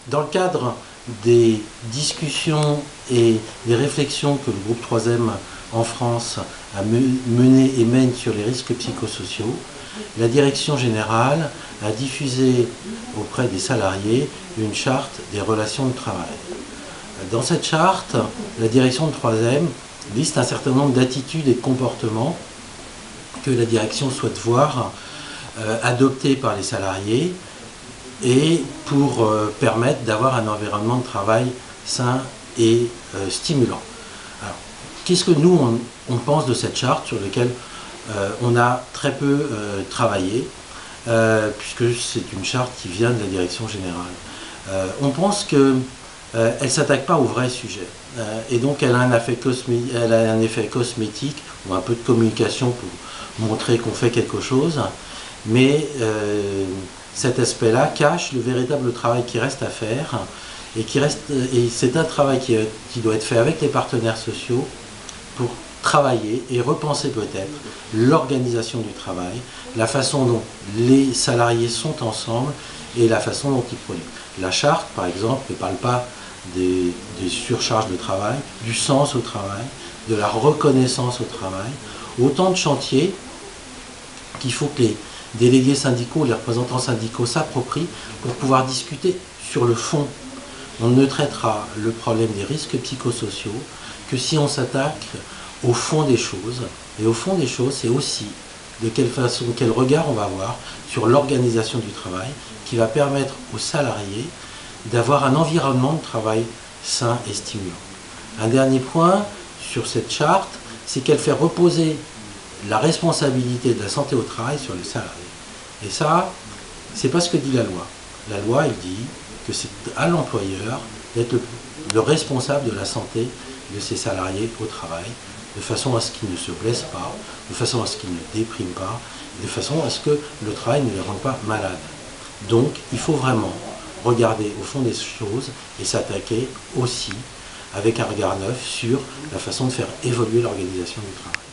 Dans le cadre des discussions et des réflexions que le groupe 3M en France a menées et mène sur les risques psychosociaux, la direction générale a diffusé auprès des salariés une charte des relations de travail. Dans cette charte, la direction de 3M liste un certain nombre d'attitudes et de comportements que la direction souhaite voir adoptés par les salariés et pour permettre d'avoir un environnement de travail sain et stimulant. Alors, qu'est-ce que nous, on pense de cette charte sur laquelle on a très peu travaillé, puisque c'est une charte qui vient de la direction générale. On pense qu'elle ne s'attaque pas au vrai sujet, et donc elle a un effet cosmétique, ou un peu de communication pour montrer qu'on fait quelque chose, mais cet aspect-là cache le véritable travail qui reste à faire, et c'est un travail qui doit être fait avec les partenaires sociaux pour travailler et repenser peut-être l'organisation du travail, la façon dont les salariés sont ensemble et la façon dont ils produisent. La charte, par exemple, ne parle pas des surcharges de travail, du sens au travail, de la reconnaissance au travail, autant de chantiers qu'il faut que les délégués syndicaux, les représentants syndicaux s'approprient pour pouvoir discuter sur le fond. On ne traitera le problème des risques psychosociaux que si on s'attaque au fond des choses. Et au fond des choses, c'est aussi de quelle façon, quel regard on va avoir sur l'organisation du travail qui va permettre aux salariés d'avoir un environnement de travail sain et stimulant. Un dernier point sur cette charte, c'est qu'elle fait reposer la responsabilité de la santé au travail sur les salariés. Et ça, c'est pas ce que dit la loi. La loi, elle dit que c'est à l'employeur d'être le responsable de la santé de ses salariés au travail, de façon à ce qu'ils ne se blessent pas, de façon à ce qu'ils ne dépriment pas, de façon à ce que le travail ne les rende pas malades. Donc, il faut vraiment regarder au fond des choses et s'attaquer aussi avec un regard neuf sur la façon de faire évoluer l'organisation du travail.